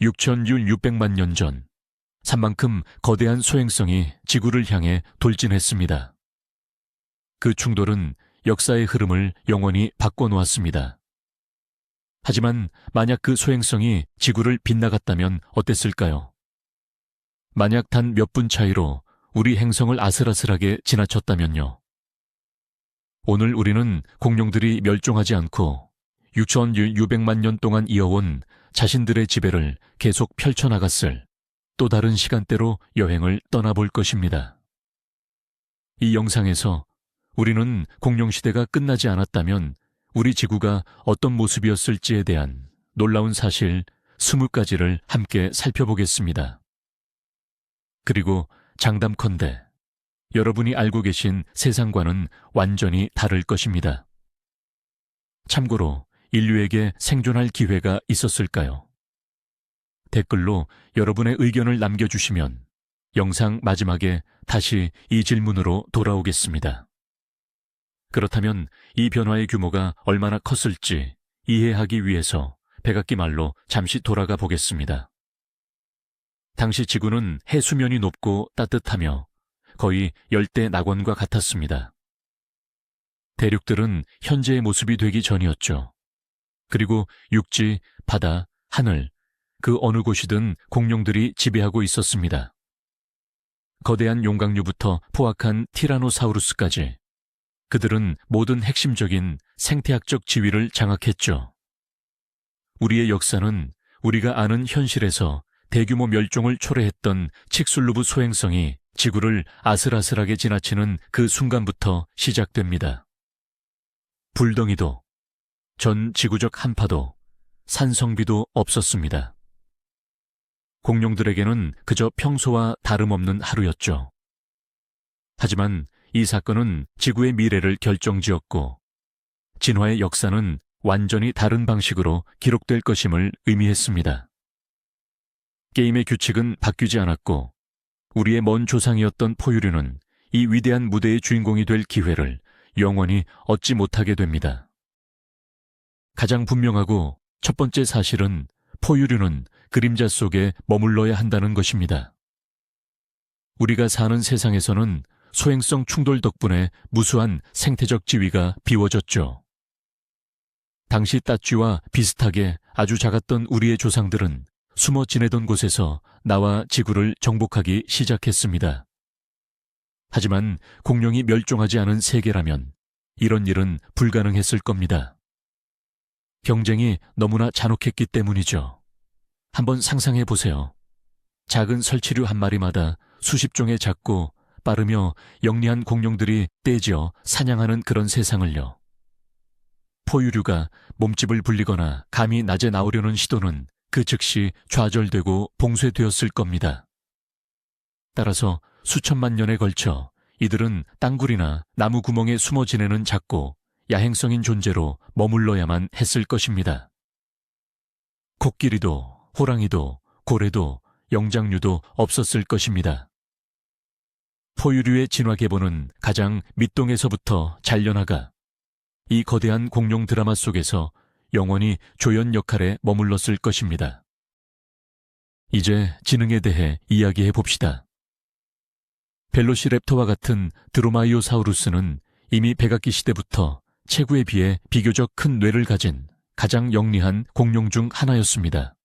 6,600만 년 전, 산만큼 거대한 소행성이 지구를 향해 돌진했습니다. 그 충돌은 역사의 흐름을 영원히 바꿔놓았습니다. 하지만 만약 그 소행성이 지구를 빗나갔다면 어땠을까요? 만약 단 몇 분 차이로 우리 행성을 아슬아슬하게 지나쳤다면요. 오늘 우리는 공룡들이 멸종하지 않고 6,600만 년 동안 이어온 자신들의 지배를 계속 펼쳐나갔을 또 다른 시간대로 여행을 떠나볼 것입니다. 이 영상에서 우리는 공룡시대가 끝나지 않았다면 우리 지구가 어떤 모습이었을지에 대한 놀라운 사실 20가지를 함께 살펴보겠습니다. 그리고 장담컨대 여러분이 알고 계신 세상과는 완전히 다를 것입니다. 참고로 인류에게 생존할 기회가 있었을까요? 댓글로 여러분의 의견을 남겨주시면 영상 마지막에 다시 이 질문으로 돌아오겠습니다. 그렇다면 이 변화의 규모가 얼마나 컸을지 이해하기 위해서 백악기 말로 잠시 돌아가 보겠습니다. 당시 지구는 해수면이 높고 따뜻하며 거의 열대 낙원과 같았습니다. 대륙들은 현재의 모습이 되기 전이었죠. 그리고 육지, 바다, 하늘, 그 어느 곳이든 공룡들이 지배하고 있었습니다. 거대한 용각류부터 포악한 티라노사우루스까지 그들은 모든 핵심적인 생태학적 지위를 장악했죠. 우리의 역사는 우리가 아는 현실에서 대규모 멸종을 초래했던 칙술루브 소행성이 지구를 아슬아슬하게 지나치는 그 순간부터 시작됩니다. 불덩이도, 전 지구적 한파도, 산성비도 없었습니다. 공룡들에게는 그저 평소와 다름없는 하루였죠. 하지만 이 사건은 지구의 미래를 결정지었고 진화의 역사는 완전히 다른 방식으로 기록될 것임을 의미했습니다. 게임의 규칙은 바뀌지 않았고 우리의 먼 조상이었던 포유류는 이 위대한 무대의 주인공이 될 기회를 영원히 얻지 못하게 됩니다. 가장 분명하고 첫 번째 사실은 포유류는 그림자 속에 머물러야 한다는 것입니다. 우리가 사는 세상에서는 소행성 충돌 덕분에 무수한 생태적 지위가 비워졌죠. 당시 따쥐와 비슷하게 아주 작았던 우리의 조상들은 숨어 지내던 곳에서 나와 지구를 정복하기 시작했습니다. 하지만 공룡이 멸종하지 않은 세계라면 이런 일은 불가능했을 겁니다. 경쟁이 너무나 잔혹했기 때문이죠. 한번 상상해 보세요. 작은 설치류 한 마리마다 수십 종의 작고 빠르며 영리한 공룡들이 떼지어 사냥하는 그런 세상을요. 포유류가 몸집을 불리거나 감히 낮에 나오려는 시도는 그 즉시 좌절되고 봉쇄되었을 겁니다. 따라서 수천만 년에 걸쳐 이들은 땅굴이나 나무 구멍에 숨어 지내는 작고 야행성인 존재로 머물러야만 했을 것입니다. 코끼리도 호랑이도 고래도 영장류도 없었을 것입니다. 포유류의 진화 계보는 가장 밑동에서부터 잘려나가 이 거대한 공룡 드라마 속에서 영원히 조연 역할에 머물렀을 것입니다. 이제 지능에 대해 이야기해 봅시다. 벨로시랩터와 같은 드로마이오사우루스는 이미 백악기 시대부터 체구에 비해 비교적 큰 뇌를 가진 가장 영리한 공룡 중 하나였습니다.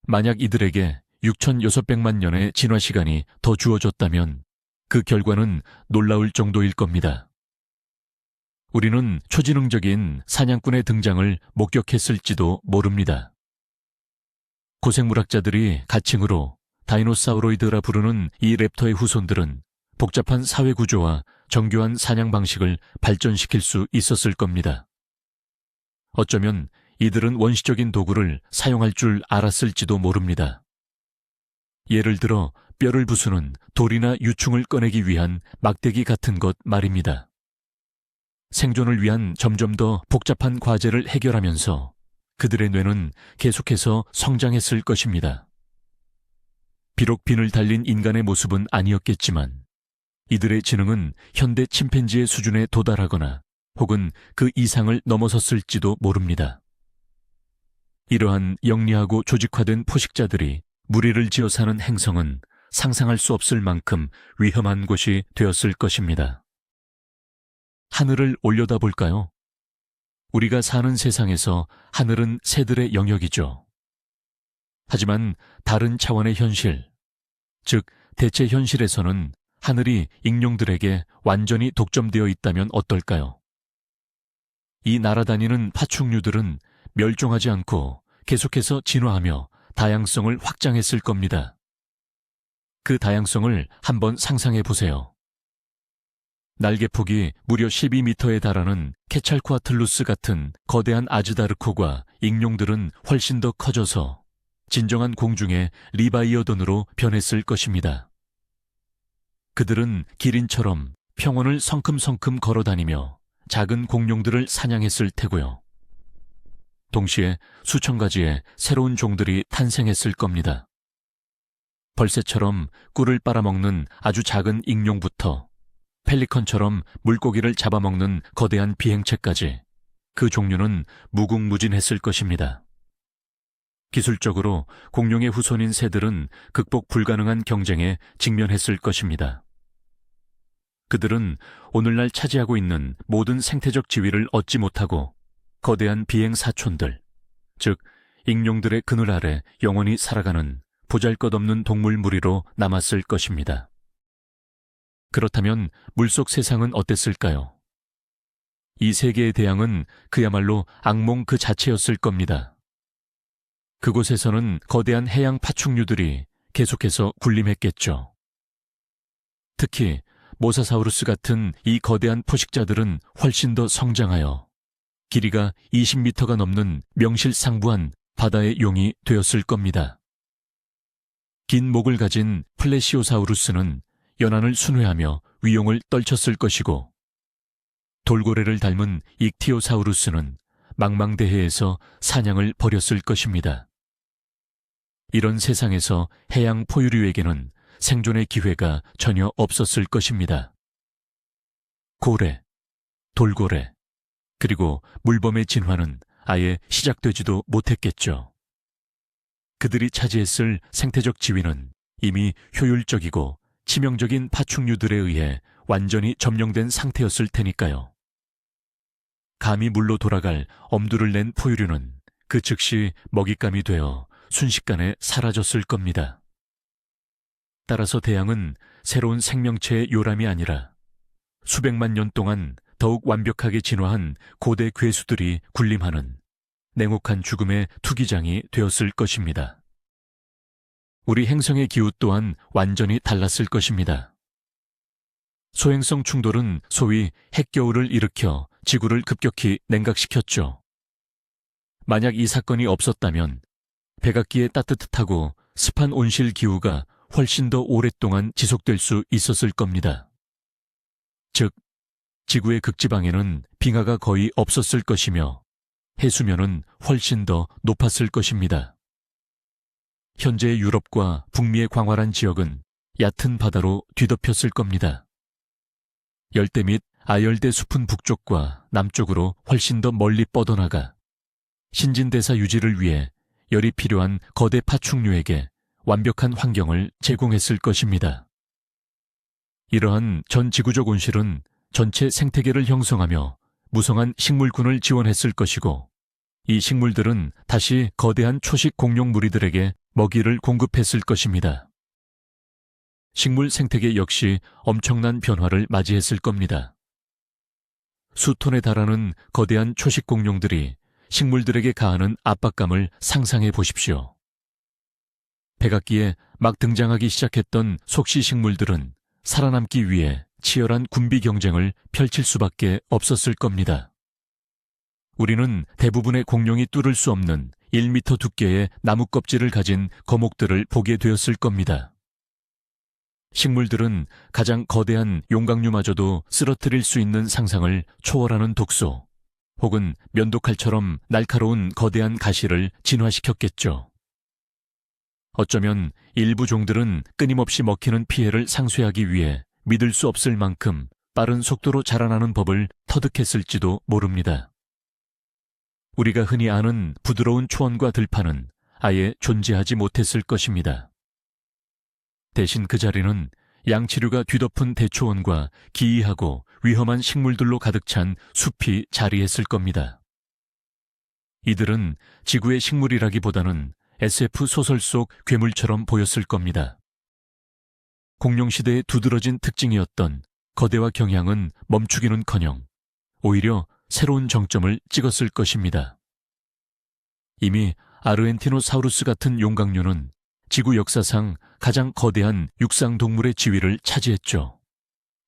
만약 이들에게 6,600만 년의 진화 시간이 더 주어졌다면 그 결과는 놀라울 정도일 겁니다. 우리는 초지능적인 사냥꾼의 등장을 목격했을지도 모릅니다. 고생물학자들이 가칭으로 다이노사우로이드라 부르는 이 랩터의 후손들은 복잡한 사회 구조와 정교한 사냥 방식을 발전시킬 수 있었을 겁니다. 어쩌면 이들은 원시적인 도구를 사용할 줄 알았을지도 모릅니다. 예를 들어 뼈를 부수는 돌이나 유충을 꺼내기 위한 막대기 같은 것 말입니다. 생존을 위한 점점 더 복잡한 과제를 해결하면서 그들의 뇌는 계속해서 성장했을 것입니다. 비록 빈을 달린 인간의 모습은 아니었겠지만 이들의 지능은 현대 침팬지의 수준에 도달하거나 혹은 그 이상을 넘어섰을지도 모릅니다. 이러한 영리하고 조직화된 포식자들이 무리를 지어 사는 행성은 상상할 수 없을 만큼 위험한 곳이 되었을 것입니다. 하늘을 올려다볼까요? 우리가 사는 세상에서 하늘은 새들의 영역이죠. 하지만 다른 차원의 현실, 즉 대체 현실에서는 하늘이 익룡들에게 완전히 독점되어 있다면 어떨까요? 이 날아다니는 파충류들은 멸종하지 않고 계속해서 진화하며 다양성을 확장했을 겁니다. 그 다양성을 한번 상상해 보세요. 날개폭이 무려 12m에 달하는 케찰코아틀루스 같은 거대한 아즈다르코과 익룡들은 훨씬 더 커져서 진정한 공중의 리바이어돈으로 변했을 것입니다. 그들은 기린처럼 평원을 성큼성큼 걸어다니며 작은 공룡들을 사냥했을 테고요. 동시에 수천 가지의 새로운 종들이 탄생했을 겁니다. 벌새처럼 꿀을 빨아먹는 아주 작은 익룡부터 펠리컨처럼 물고기를 잡아먹는 거대한 비행체까지 그 종류는 무궁무진했을 것입니다. 기술적으로 공룡의 후손인 새들은 극복 불가능한 경쟁에 직면했을 것입니다. 그들은 오늘날 차지하고 있는 모든 생태적 지위를 얻지 못하고 거대한 비행 사촌들, 즉 익룡들의 그늘 아래 영원히 살아가는 보잘것없는 동물 무리로 남았을 것입니다. 그렇다면 물속 세상은 어땠을까요? 이 세계의 대양은 그야말로 악몽 그 자체였을 겁니다. 그곳에서는 거대한 해양 파충류들이 계속해서 군림했겠죠. 특히 모사사우루스 같은 이 거대한 포식자들은 훨씬 더 성장하여 길이가 20m가 넘는 명실상부한 바다의 용이 되었을 겁니다. 긴 목을 가진 플래시오사우루스는 연안을 순회하며 위용을 떨쳤을 것이고, 돌고래를 닮은 익티오사우루스는 망망대해에서 사냥을 벌였을 것입니다. 이런 세상에서 해양 포유류에게는 생존의 기회가 전혀 없었을 것입니다. 고래, 돌고래, 그리고 물범의 진화는 아예 시작되지도 못했겠죠. 그들이 차지했을 생태적 지위는 이미 효율적이고 치명적인 파충류들에 의해 완전히 점령된 상태였을 테니까요. 감히 물로 돌아갈 엄두를 낸 포유류는 그 즉시 먹잇감이 되어 순식간에 사라졌을 겁니다. 따라서 대양은 새로운 생명체의 요람이 아니라 수백만 년 동안 더욱 완벽하게 진화한 고대 괴수들이 군림하는 냉혹한 죽음의 투기장이 되었을 것입니다. 우리 행성의 기후 또한 완전히 달랐을 것입니다. 소행성 충돌은 소위 핵겨울을 일으켜 지구를 급격히 냉각시켰죠. 만약 이 사건이 없었다면 백악기의 따뜻하고 습한 온실 기후가 훨씬 더 오랫동안 지속될 수 있었을 겁니다. 즉, 지구의 극지방에는 빙하가 거의 없었을 것이며 해수면은 훨씬 더 높았을 것입니다. 현재의 유럽과 북미의 광활한 지역은 얕은 바다로 뒤덮였을 겁니다. 열대 및 아열대 숲은 북쪽과 남쪽으로 훨씬 더 멀리 뻗어나가 신진대사 유지를 위해 열이 필요한 거대 파충류에게 완벽한 환경을 제공했을 것입니다. 이러한 전 지구적 온실은 전체 생태계를 형성하며 무성한 식물군을 지원했을 것이고, 이 식물들은 다시 거대한 초식 공룡 무리들에게 먹이를 공급했을 것입니다. 식물 생태계 역시 엄청난 변화를 맞이했을 겁니다. 수톤에 달하는 거대한 초식 공룡들이 식물들에게 가하는 압박감을 상상해 보십시오. 백악기에 막 등장하기 시작했던 속시 식물들은 살아남기 위해 치열한 군비 경쟁을 펼칠 수밖에 없었을 겁니다. 우리는 대부분의 공룡이 뚫을 수 없는 1m 두께의 나무 껍질을 가진 거목들을 보게 되었을 겁니다. 식물들은 가장 거대한 용광류마저도 쓰러뜨릴 수 있는 상상을 초월하는 독소, 혹은 면도칼처럼 날카로운 거대한 가시를 진화시켰겠죠. 어쩌면 일부 종들은 끊임없이 먹히는 피해를 상쇄하기 위해 믿을 수 없을 만큼 빠른 속도로 자라나는 법을 터득했을지도 모릅니다. 우리가 흔히 아는 부드러운 초원과 들판은 아예 존재하지 못했을 것입니다. 대신 그 자리는 양치류가 뒤덮은 대초원과 기이하고 위험한 식물들로 가득 찬 숲이 자리했을 겁니다. 이들은 지구의 식물이라기보다는 SF 소설 속 괴물처럼 보였을 겁니다. 공룡시대의 두드러진 특징이었던 거대와 경향은 멈추기는커녕 오히려 새로운 정점을 찍었을 것입니다. 이미 아르헨티노사우루스 같은 용광류는 지구 역사상 가장 거대한 육상동물의 지위를 차지했죠.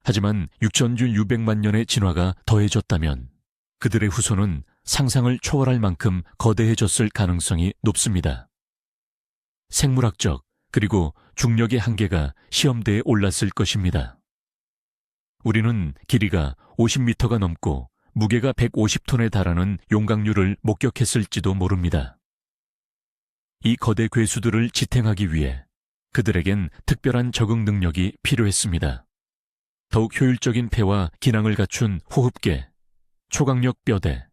하지만 6,600만 년의 진화가 더해졌다면 그들의 후손은 상상을 초월할 만큼 거대해졌을 가능성이 높습니다. 생물학적 그리고 중력의 한계가 시험대에 올랐을 것입니다. 우리는 길이가 50m가 넘고 무게가 150톤에 달하는 용광류를 목격했을지도 모릅니다. 이 거대 괴수들을 지탱하기 위해 그들에겐 특별한 적응 능력이 필요했습니다. 더욱 효율적인 폐와 기능을 갖춘 호흡계, 초강력 뼈대,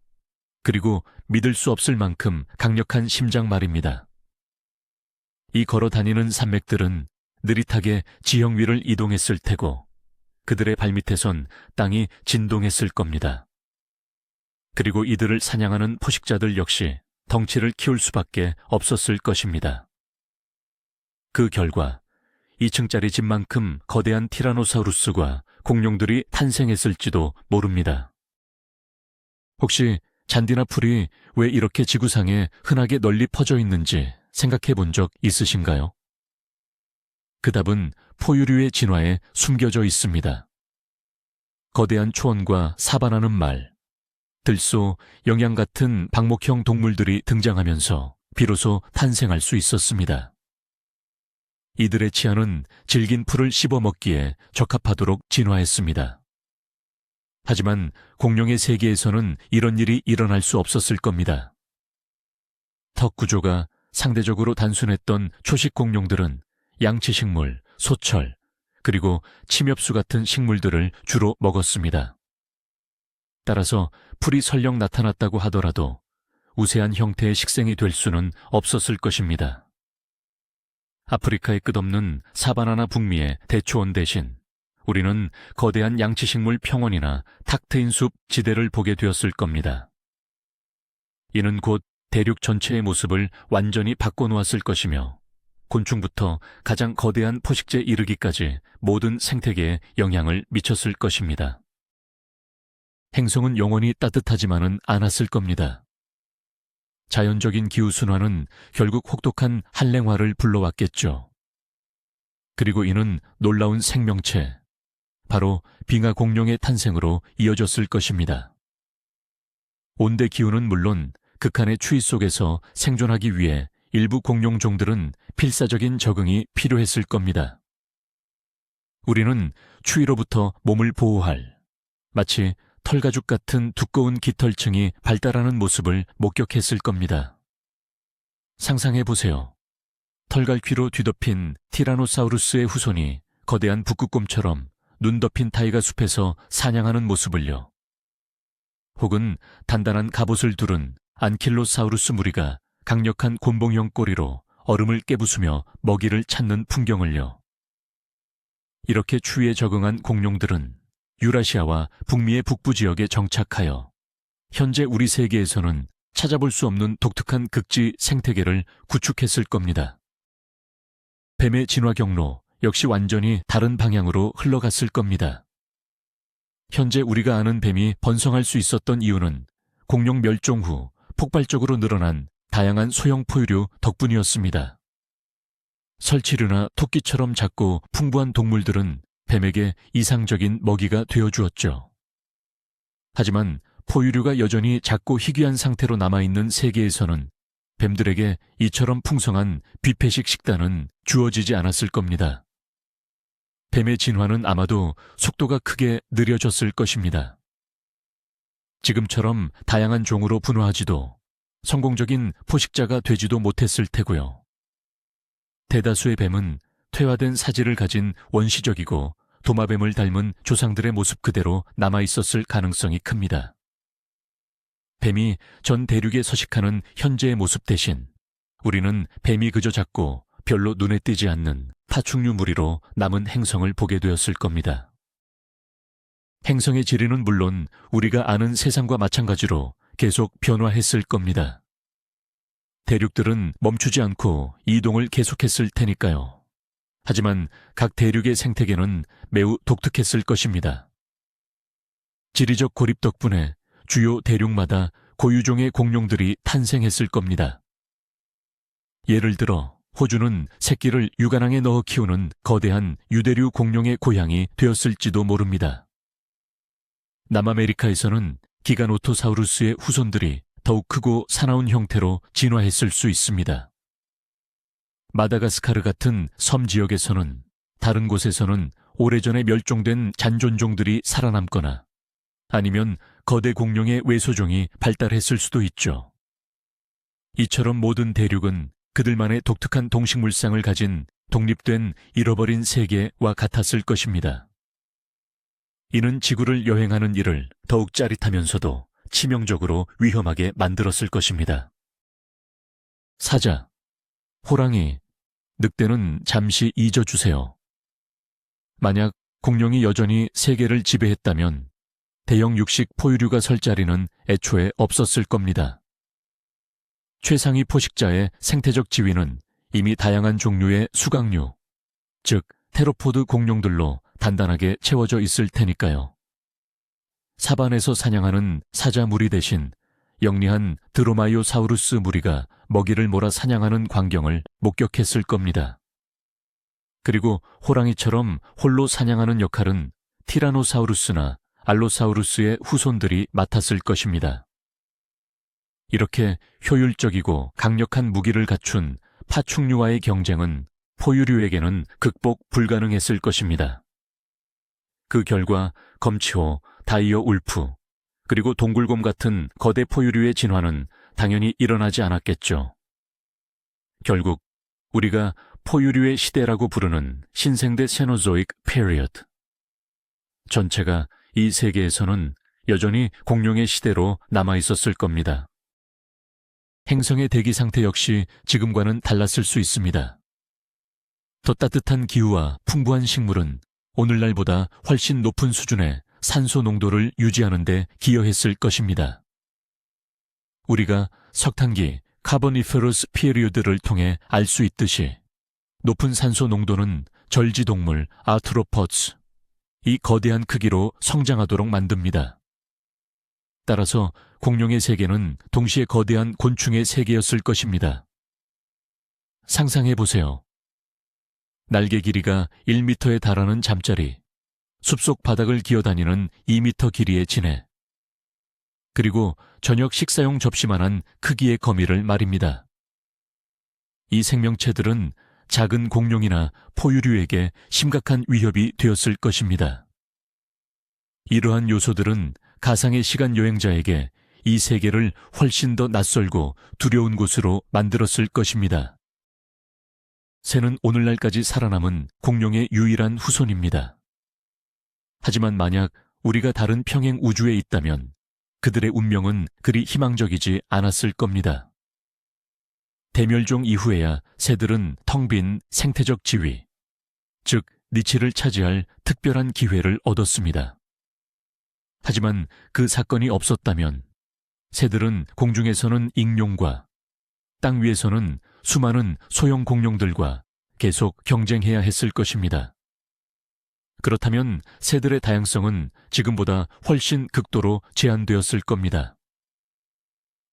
그리고 믿을 수 없을 만큼 강력한 심장 말입니다. 이 걸어 다니는 산맥들은 느릿하게 지형 위를 이동했을 테고 그들의 발밑에선 땅이 진동했을 겁니다. 그리고 이들을 사냥하는 포식자들 역시 덩치를 키울 수밖에 없었을 것입니다. 그 결과 2층짜리 집만큼 거대한 티라노사우루스과 공룡들이 탄생했을지도 모릅니다. 혹시 잔디나 풀이 왜 이렇게 지구상에 흔하게 널리 퍼져 있는지 생각해 본 적 있으신가요? 그 답은 포유류의 진화에 숨겨져 있습니다. 거대한 초원과 사바나는 말, 들소, 영양 같은 방목형 동물들이 등장하면서 비로소 탄생할 수 있었습니다. 이들의 치아는 질긴 풀을 씹어먹기에 적합하도록 진화했습니다. 하지만 공룡의 세계에서는 이런 일이 일어날 수 없었을 겁니다. 턱 구조가 상대적으로 단순했던 초식 공룡들은 양치식물, 소철, 그리고 침엽수 같은 식물들을 주로 먹었습니다. 따라서 풀이 설령 나타났다고 하더라도 우세한 형태의 식생이 될 수는 없었을 것입니다. 아프리카의 끝없는 사바나나 북미의 대초원 대신 우리는 거대한 양치식물 평원이나 탁 트인 숲 지대를 보게 되었을 겁니다. 이는 곧 대륙 전체의 모습을 완전히 바꿔놓았을 것이며 곤충부터 가장 거대한 포식제에 이르기까지 모든 생태계에 영향을 미쳤을 것입니다. 행성은 영원히 따뜻하지만은 않았을 겁니다. 자연적인 기후순환은 결국 혹독한 한랭화를 불러왔겠죠. 그리고 이는 놀라운 생명체, 바로 빙하 공룡의 탄생으로 이어졌을 것입니다. 온대 기후는 물론 극한의 추위 속에서 생존하기 위해 일부 공룡종들은 필사적인 적응이 필요했을 겁니다. 우리는 추위로부터 몸을 보호할 마치 털가죽 같은 두꺼운 깃털층이 발달하는 모습을 목격했을 겁니다. 상상해보세요. 털갈퀴로 뒤덮인 티라노사우루스의 후손이 거대한 북극곰처럼 눈 덮인 타이가 숲에서 사냥하는 모습을요. 혹은 단단한 갑옷을 두른 안킬로사우루스 무리가 강력한 곤봉형 꼬리로 얼음을 깨부수며 먹이를 찾는 풍경을요. 이렇게 추위에 적응한 공룡들은 유라시아와 북미의 북부 지역에 정착하여 현재 우리 세계에서는 찾아볼 수 없는 독특한 극지 생태계를 구축했을 겁니다. 뱀의 진화 경로 역시 완전히 다른 방향으로 흘러갔을 겁니다. 현재 우리가 아는 뱀이 번성할 수 있었던 이유는 공룡 멸종 후 폭발적으로 늘어난 다양한 소형 포유류 덕분이었습니다. 설치류나 토끼처럼 작고 풍부한 동물들은 뱀에게 이상적인 먹이가 되어주었죠. 하지만 포유류가 여전히 작고 희귀한 상태로 남아있는 세계에서는 뱀들에게 이처럼 풍성한 뷔페식 식단은 주어지지 않았을 겁니다. 뱀의 진화는 아마도 속도가 크게 느려졌을 것입니다. 지금처럼 다양한 종으로 분화하지도 성공적인 포식자가 되지도 못했을 테고요. 대다수의 뱀은 퇴화된 사지를 가진 원시적이고 도마뱀을 닮은 조상들의 모습 그대로 남아있었을 가능성이 큽니다. 뱀이 전 대륙에 서식하는 현재의 모습 대신 우리는 뱀이 그저 작고 별로 눈에 띄지 않는 파충류 무리로 남은 행성을 보게 되었을 겁니다. 행성의 지리는 물론 우리가 아는 세상과 마찬가지로 계속 변화했을 겁니다. 대륙들은 멈추지 않고 이동을 계속했을 테니까요. 하지만 각 대륙의 생태계는 매우 독특했을 것입니다. 지리적 고립 덕분에 주요 대륙마다 고유종의 공룡들이 탄생했을 겁니다. 예를 들어 호주는 새끼를 유가낭에 넣어 키우는 거대한 유대류 공룡의 고향이 되었을지도 모릅니다. 남아메리카에서는 기가노토사우루스의 후손들이 더욱 크고 사나운 형태로 진화했을 수 있습니다. 마다가스카르 같은 섬 지역에서는 다른 곳에서는 오래전에 멸종된 잔존종들이 살아남거나 아니면 거대 공룡의 외소종이 발달했을 수도 있죠. 이처럼 모든 대륙은 그들만의 독특한 동식물상을 가진 독립된 잃어버린 세계와 같았을 것입니다. 이는 지구를 여행하는 일을 더욱 짜릿하면서도 치명적으로 위험하게 만들었을 것입니다. 사자, 호랑이, 늑대는 잠시 잊어주세요. 만약 공룡이 여전히 세계를 지배했다면 대형 육식 포유류가 설 자리는 애초에 없었을 겁니다. 최상위 포식자의 생태적 지위는 이미 다양한 종류의 수강류, 즉 테로포드 공룡들로 단단하게 채워져 있을 테니까요. 사반에서 사냥하는 사자 무리 대신 영리한 드로마이오사우루스 무리가 먹이를 몰아 사냥하는 광경을 목격했을 겁니다. 그리고 호랑이처럼 홀로 사냥하는 역할은 티라노사우루스나 알로사우루스의 후손들이 맡았을 것입니다. 이렇게 효율적이고 강력한 무기를 갖춘 파충류와의 경쟁은 포유류에게는 극복 불가능했을 것입니다. 그 결과 검치호, 다이어 울프, 그리고 동굴곰 같은 거대 포유류의 진화는 당연히 일어나지 않았겠죠. 결국 우리가 포유류의 시대라고 부르는 신생대 세노조익 페리어드, 전체가 이 세계에서는 여전히 공룡의 시대로 남아있었을 겁니다. 행성의 대기 상태 역시 지금과는 달랐을 수 있습니다. 더 따뜻한 기후와 풍부한 식물은 오늘날보다 훨씬 높은 수준의 산소 농도를 유지하는 데 기여했을 것입니다. 우리가 석탄기, 카보니페러스 피리오드를 통해 알 수 있듯이 높은 산소 농도는 절지동물 아트로포츠, 이 거대한 크기로 성장하도록 만듭니다. 따라서 공룡의 세계는 동시에 거대한 곤충의 세계였을 것입니다. 상상해보세요. 날개 길이가 1m에 달하는 잠자리, 숲속 바닥을 기어다니는 2m 길이의 지네, 그리고 저녁 식사용 접시만한 크기의 거미를 말입니다. 이 생명체들은 작은 공룡이나 포유류에게 심각한 위협이 되었을 것입니다. 이러한 요소들은 가상의 시간 여행자에게 이 세계를 훨씬 더 낯설고 두려운 곳으로 만들었을 것입니다. 새는 오늘날까지 살아남은 공룡의 유일한 후손입니다. 하지만 만약 우리가 다른 평행 우주에 있다면 그들의 운명은 그리 희망적이지 않았을 겁니다. 대멸종 이후에야 새들은 텅 빈 생태적 지위, 즉 니치를 차지할 특별한 기회를 얻었습니다. 하지만 그 사건이 없었다면 새들은 공중에서는 익룡과 땅 위에서는 수많은 소형 공룡들과 계속 경쟁해야 했을 것입니다. 그렇다면 새들의 다양성은 지금보다 훨씬 극도로 제한되었을 겁니다.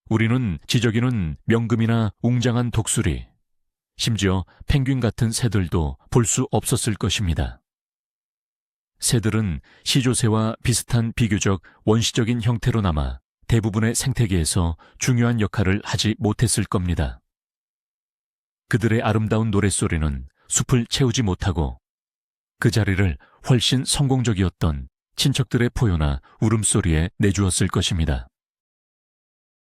우리는 지저귀는 명금이나 웅장한 독수리, 심지어 펭귄 같은 새들도 볼 수 없었을 것입니다. 새들은 시조새와 비슷한 비교적 원시적인 형태로 남아 대부분의 생태계에서 중요한 역할을 하지 못했을 겁니다. 그들의 아름다운 노랫소리는 숲을 채우지 못하고 그 자리를 훨씬 성공적이었던 친척들의 포효나 울음소리에 내주었을 것입니다.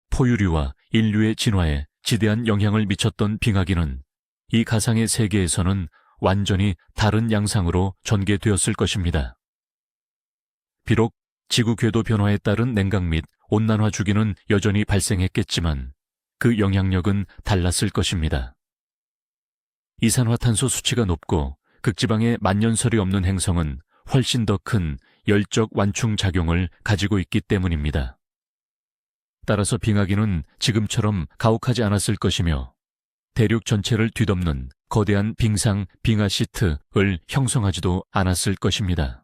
포유류와 인류의 진화에 지대한 영향을 미쳤던 빙하기는 이 가상의 세계에서는 완전히 다른 양상으로 전개되었을 것입니다. 비록 지구 궤도 변화에 따른 냉각 및 온난화 주기는 여전히 발생했겠지만 그 영향력은 달랐을 것입니다. 이산화탄소 수치가 높고 극지방에 만년설이 없는 행성은 훨씬 더 큰 열적 완충 작용을 가지고 있기 때문입니다. 따라서 빙하기는 지금처럼 가혹하지 않았을 것이며 대륙 전체를 뒤덮는 거대한 빙상 빙하 시트를 형성하지도 않았을 것입니다.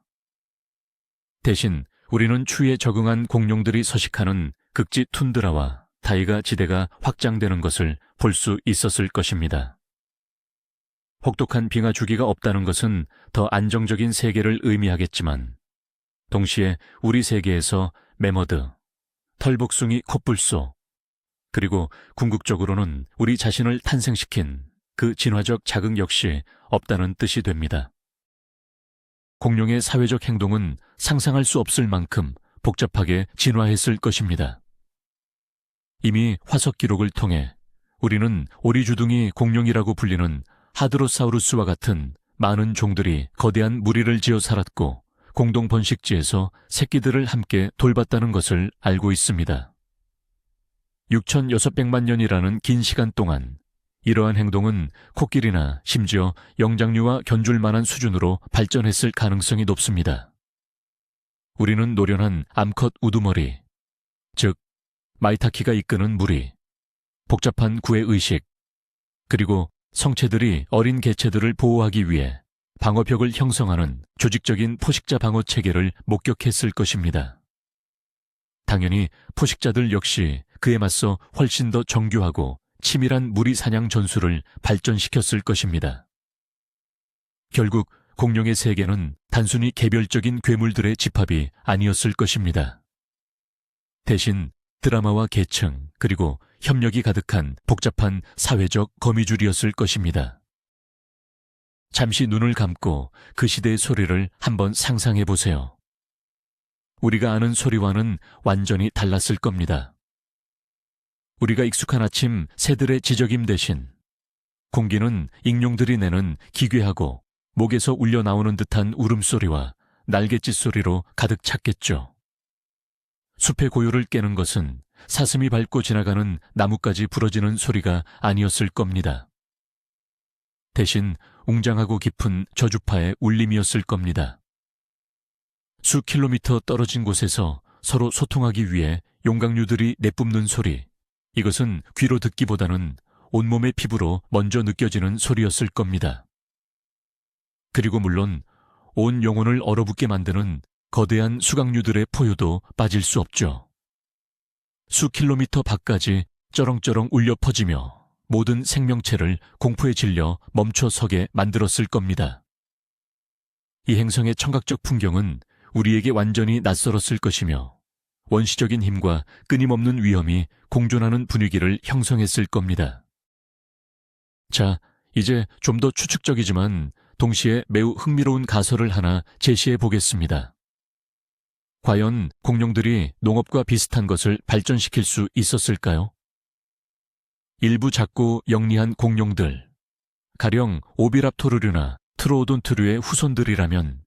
대신 우리는 추위에 적응한 공룡들이 서식하는 극지 툰드라와 타이가 지대가 확장되는 것을 볼 수 있었을 것입니다. 혹독한 빙하 주기가 없다는 것은 더 안정적인 세계를 의미하겠지만 동시에 우리 세계에서 매머드, 털복숭이 콧불소, 그리고 궁극적으로는 우리 자신을 탄생시킨 그 진화적 자극 역시 없다는 뜻이 됩니다. 공룡의 사회적 행동은 상상할 수 없을 만큼 복잡하게 진화했을 것입니다. 이미 화석 기록을 통해 우리는 오리주둥이 공룡이라고 불리는 하드로사우루스와 같은 많은 종들이 거대한 무리를 지어 살았고 공동 번식지에서 새끼들을 함께 돌봤다는 것을 알고 있습니다. 6,600만 년이라는 긴 시간 동안 이러한 행동은 코끼리나 심지어 영장류와 견줄 만한 수준으로 발전했을 가능성이 높습니다. 우리는 노련한 암컷 우두머리, 즉 마이타키가 이끄는 무리, 복잡한 구의 의식, 그리고 성체들이 어린 개체들을 보호하기 위해 방어벽을 형성하는 조직적인 포식자 방어 체계를 목격했을 것입니다. 당연히 포식자들 역시 그에 맞서 훨씬 더 정교하고 치밀한 무리 사냥 전술을 발전시켰을 것입니다. 결국 공룡의 세계는 단순히 개별적인 괴물들의 집합이 아니었을 것입니다. 대신 드라마와 계층 그리고 협력이 가득한 복잡한 사회적 거미줄이었을 것입니다. 잠시 눈을 감고 그 시대의 소리를 한번 상상해 보세요. 우리가 아는 소리와는 완전히 달랐을 겁니다. 우리가 익숙한 아침 새들의 지저귐 대신 공기는 익룡들이 내는 기괴하고 목에서 울려 나오는 듯한 울음소리와 날갯짓 소리로 가득 찼겠죠. 숲의 고요를 깨는 것은 사슴이 밟고 지나가는 나뭇가지 부러지는 소리가 아니었을 겁니다. 대신 웅장하고 깊은 저주파의 울림이었을 겁니다. 수 킬로미터 떨어진 곳에서 서로 소통하기 위해 용광류들이 내뿜는 소리, 이것은 귀로 듣기보다는 온몸의 피부로 먼저 느껴지는 소리였을 겁니다. 그리고 물론 온 영혼을 얼어붙게 만드는 거대한 수강류들의 포효도 빠질 수 없죠. 수 킬로미터 밖까지 쩌렁쩌렁 울려 퍼지며 모든 생명체를 공포에 질려 멈춰 서게 만들었을 겁니다. 이 행성의 청각적 풍경은 우리에게 완전히 낯설었을 것이며 원시적인 힘과 끊임없는 위험이 공존하는 분위기를 형성했을 겁니다. 자, 이제 좀 더 추측적이지만 동시에 매우 흥미로운 가설을 하나 제시해 보겠습니다. 과연 공룡들이 농업과 비슷한 것을 발전시킬 수 있었을까요? 일부 작고 영리한 공룡들, 가령 오비랍토르류나 트로오돈트류의 후손들이라면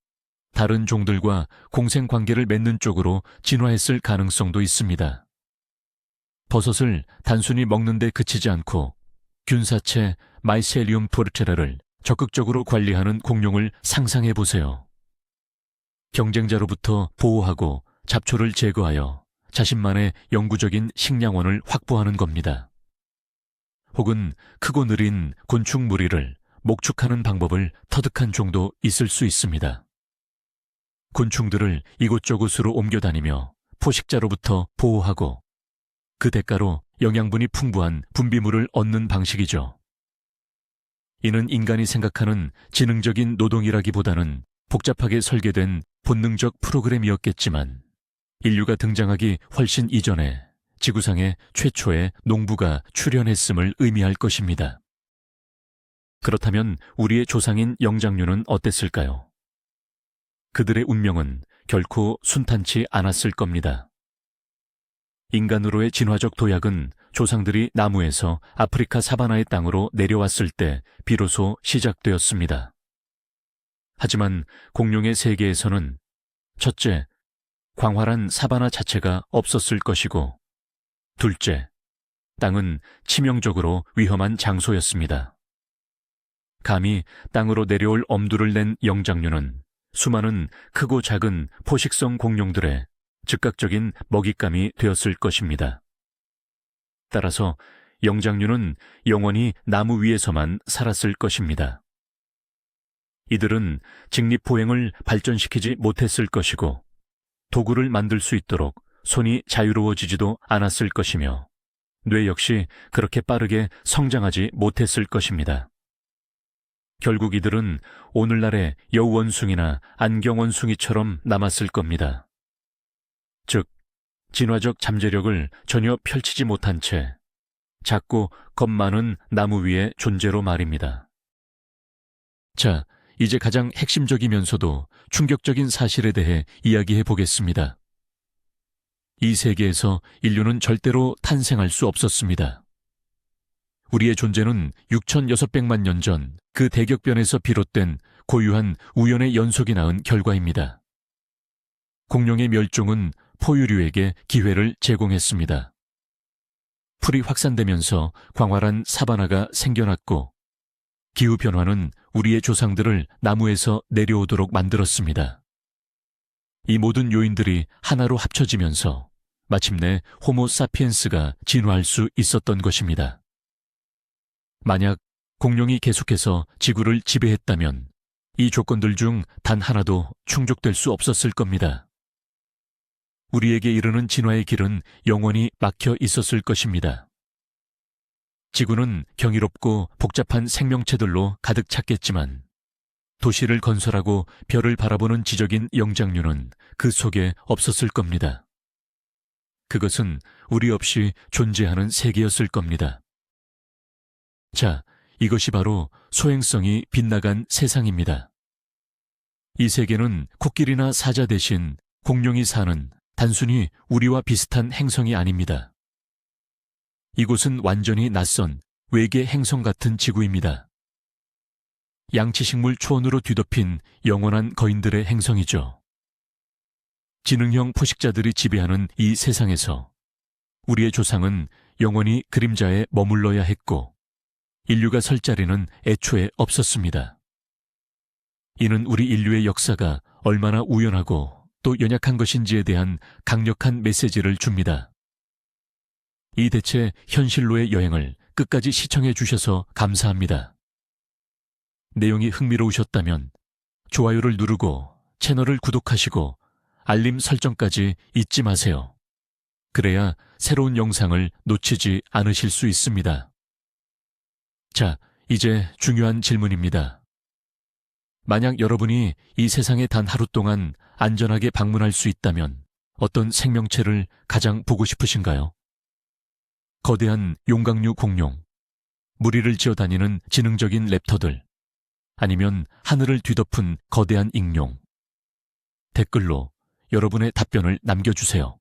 다른 종들과 공생관계를 맺는 쪽으로 진화했을 가능성도 있습니다. 버섯을 단순히 먹는 데 그치지 않고 균사체 마이셀리움 포르체라를 적극적으로 관리하는 공룡을 상상해 보세요. 경쟁자로부터 보호하고 잡초를 제거하여 자신만의 영구적인 식량원을 확보하는 겁니다. 혹은 크고 느린 곤충 무리를 목축하는 방법을 터득한 종도 있을 수 있습니다. 곤충들을 이곳저곳으로 옮겨다니며 포식자로부터 보호하고 그 대가로 영양분이 풍부한 분비물을 얻는 방식이죠. 이는 인간이 생각하는 지능적인 노동이라기보다는 복잡하게 설계된 본능적 프로그램이었겠지만 인류가 등장하기 훨씬 이전에 지구상에 최초의 농부가 출현했음을 의미할 것입니다. 그렇다면 우리의 조상인 영장류는 어땠을까요? 그들의 운명은 결코 순탄치 않았을 겁니다. 인간으로의 진화적 도약은 조상들이 나무에서 아프리카 사바나의 땅으로 내려왔을 때 비로소 시작되었습니다. 하지만 공룡의 세계에서는 첫째, 광활한 사바나 자체가 없었을 것이고, 둘째, 땅은 치명적으로 위험한 장소였습니다. 감히 땅으로 내려올 엄두를 낸 영장류는 수많은 크고 작은 포식성 공룡들의 즉각적인 먹잇감이 되었을 것입니다. 따라서 영장류는 영원히 나무 위에서만 살았을 것입니다. 이들은 직립보행을 발전시키지 못했을 것이고 도구를 만들 수 있도록 손이 자유로워지지도 않았을 것이며 뇌 역시 그렇게 빠르게 성장하지 못했을 것입니다. 결국 이들은 오늘날의 여우원숭이나 안경원숭이처럼 남았을 겁니다. 즉, 진화적 잠재력을 전혀 펼치지 못한 채 작고 겁 많은 나무 위의 존재로 말입니다. 자, 이제 가장 핵심적이면서도 충격적인 사실에 대해 이야기해 보겠습니다. 이 세계에서 인류는 절대로 탄생할 수 없었습니다. 우리의 존재는 6,600만 년 전 그 대격변에서 비롯된 고유한 우연의 연속이 낳은 결과입니다. 공룡의 멸종은 포유류에게 기회를 제공했습니다. 풀이 확산되면서 광활한 사바나가 생겨났고 기후변화는 우리의 조상들을 나무에서 내려오도록 만들었습니다. 이 모든 요인들이 하나로 합쳐지면서 마침내 호모 사피엔스가 진화할 수 있었던 것입니다. 만약 공룡이 계속해서 지구를 지배했다면 이 조건들 중 단 하나도 충족될 수 없었을 겁니다. 우리에게 이르는 진화의 길은 영원히 막혀 있었을 것입니다. 지구는 경이롭고 복잡한 생명체들로 가득 찼겠지만 도시를 건설하고 별을 바라보는 지적인 영장류는 그 속에 없었을 겁니다. 그것은 우리 없이 존재하는 세계였을 겁니다. 자, 이것이 바로 소행성이 빗나간 세상입니다. 이 세계는 코끼리나 사자 대신 공룡이 사는 단순히 우리와 비슷한 행성이 아닙니다. 이곳은 완전히 낯선 외계 행성 같은 지구입니다. 양치식물 초원으로 뒤덮인 영원한 거인들의 행성이죠. 지능형 포식자들이 지배하는 이 세상에서 우리의 조상은 영원히 그림자에 머물러야 했고 인류가 설 자리는 애초에 없었습니다. 이는 우리 인류의 역사가 얼마나 우연하고 또 연약한 것인지에 대한 강력한 메시지를 줍니다. 이 대체 현실로의 여행을 끝까지 시청해 주셔서 감사합니다. 내용이 흥미로우셨다면 좋아요를 누르고 채널을 구독하시고 알림 설정까지 잊지 마세요. 그래야 새로운 영상을 놓치지 않으실 수 있습니다. 자, 이제 중요한 질문입니다. 만약 여러분이 이 세상에 단 하루 동안 안전하게 방문할 수 있다면 어떤 생명체를 가장 보고 싶으신가요? 거대한 용각류 공룡, 무리를 지어다니는 지능적인 랩터들, 아니면 하늘을 뒤덮은 거대한 익룡. 댓글로 여러분의 답변을 남겨주세요.